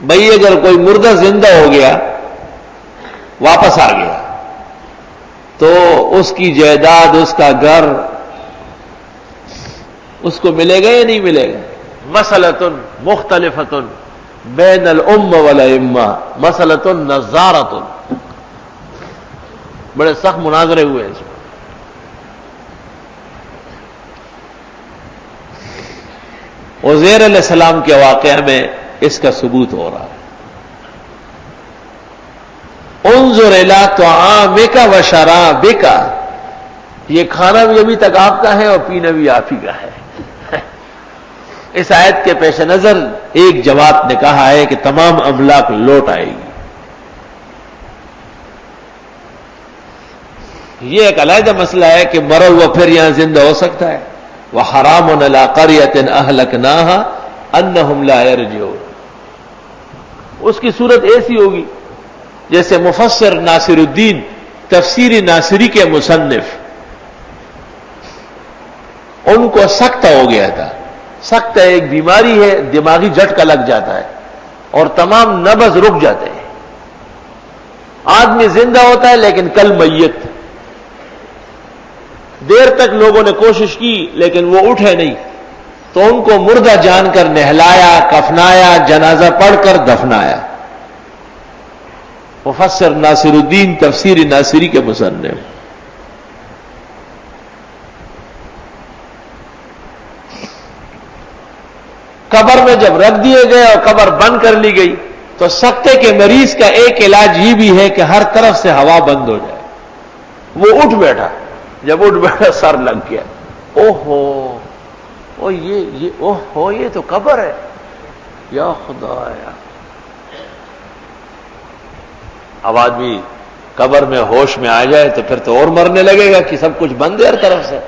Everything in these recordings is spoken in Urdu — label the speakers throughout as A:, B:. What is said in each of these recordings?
A: بھئی اگر کوئی مردہ زندہ ہو گیا واپس آ گیا تو اس کی جائیداد، اس کا گھر اس کو ملے گا یا نہیں ملے گا؟ مسئلۃ مختلفۃ بین الام والائمہ، مسئلۃ نظارۃ، بڑے سخت مناظرے ہوئے اس میں۔ عزیر علیہ السلام کے واقعہ میں اس کا ثبوت ہو رہا ہے۔ انظر الی طعامک و شرابک، یہ کھانا بھی ابھی تک آپ کا ہے اور پینا بھی آپ ہی کا ہے۔ اس آیت کے پیش نظر ایک جماعت نے کہا ہے کہ تمام املاک لوٹ آئے گی۔ یہ ایک علیحدہ مسئلہ ہے کہ مرا ہوا پھر یہاں زندہ ہو سکتا ہے۔ وَحَرَامٌ عَلَىٰ قَرْيَةٍ أَهْلَكْنَاهَا أَنَّهُمْ لَا يَرْجِعُونَ، اس کی صورت ایسی ہوگی جیسے مفسر ناصر الدین تفسیر ناصری کے مصنف، ان کو سکتہ ہو گیا تھا۔ سکتہ ایک بیماری ہے، دماغی جھٹکا لگ جاتا ہے اور تمام نبض رک جاتے ہیں، آدمی زندہ ہوتا ہے لیکن کل میت۔ دیر تک لوگوں نے کوشش کی لیکن وہ اٹھے نہیں، تو ان کو مردہ جان کر نہلایا، کفنایا، جنازہ پڑھ کر دفنایا۔ مفسر ناصر الدین تفسیر ناصری کے مصنف۔ قبر میں جب رکھ دیے گئے اور قبر بند کر لی گئی تو سکتے کے مریض کا ایک علاج یہ بھی ہے کہ ہر طرف سے ہوا بند ہو جائے۔ وہ اٹھ بیٹھا، جب اٹھ بیٹھا سر لگ گیا، اوہو اوہو یہ تو قبر ہے، یا خدایا۔ اب آدمی قبر میں ہوش میں آ جائے تو پھر تو اور مرنے لگے گا کہ سب کچھ بند ہے ہر طرف سے۔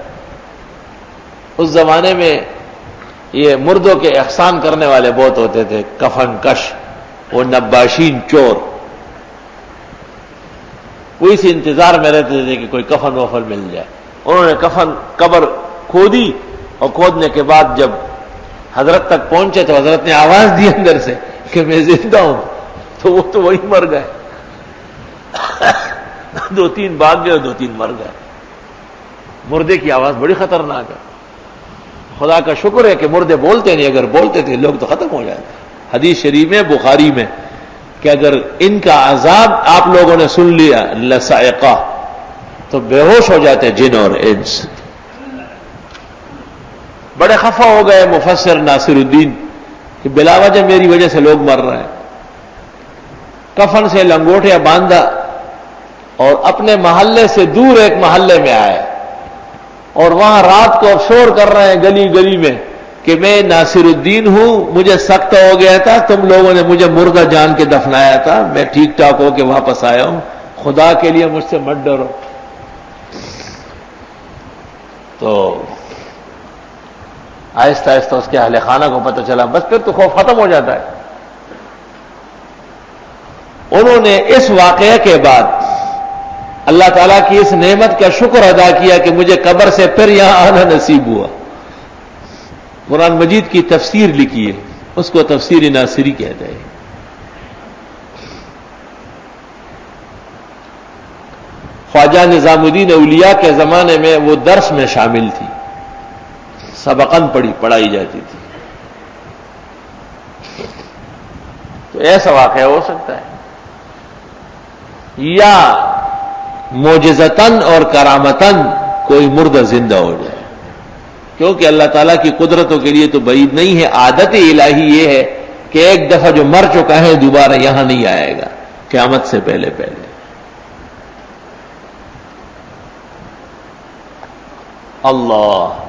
A: اس زمانے میں یہ مردوں کے احسان کرنے والے بہت ہوتے تھے، کفن کش، وہ نباشین چور، وہ اس انتظار میں رہتے تھے کہ کوئی کفن وفن مل جائے۔ انہوں نے قبر کھودی اور کھودنے کے بعد جب حضرت تک پہنچے تو حضرت نے آواز دی اندر سے کہ میں زندہ ہوں، تو وہ تو وہی مر گئے۔ دو تین بھاگ گئے اور دو تین مر گئے۔ مردے کی آواز بڑی خطرناک ہے۔ خدا کا شکر ہے کہ مردے بولتے نہیں، اگر بولتے تھے لوگ تو ختم ہو جاتے۔ حدیث شریف میں بخاری میں کہ اگر ان کا عذاب آپ لوگوں نے سن لیا لصائقہ تو بے ہوش ہو جاتے جن اور انس۔ بڑے خفا ہو گئے مفسر ناصر الدین کہ بلا وجہ میری وجہ سے لوگ مر رہے ہیں۔ کفن سے لنگوٹیا باندھا اور اپنے محلے سے دور ایک محلے میں آئے اور وہاں رات کو شور کر رہے ہیں گلی گلی میں کہ میں ناصر الدین ہوں، مجھے سکتہ ہو گیا تھا، تم لوگوں نے مجھے مردہ جان کے دفنایا تھا، میں ٹھیک ٹھاک ہو کے واپس آیا ہوں، خدا کے لیے مجھ سے مت ڈرو۔ تو آہستہ آہستہ اس کے اہل خانہ کو پتہ چلا، بس پھر تو خوف ختم ہو جاتا ہے۔ انہوں نے اس واقعے کے بعد اللہ تعالیٰ کی اس نعمت کا شکر ادا کیا کہ مجھے قبر سے پھر یہاں آنا نصیب ہوا۔ قرآن مجید کی تفسیر لکھی ہے، اس کو تفسیر ناصری کہتے ہیں۔ خواجہ نظام الدین اولیاء کے زمانے میں وہ درس میں شامل تھی، سبقاً پڑھائی جاتی تھی۔ تو ایسا واقعہ ہو سکتا ہے، یا معجزتاً اور کرامتاً کوئی مردہ زندہ ہو جائے، کیونکہ اللہ تعالیٰ کی قدرتوں کے لیے تو بعید نہیں ہے۔ عادت الہی یہ ہے کہ ایک دفعہ جو مر چکا ہے دوبارہ یہاں نہیں آئے گا قیامت سے پہلے پہلے۔ اللہ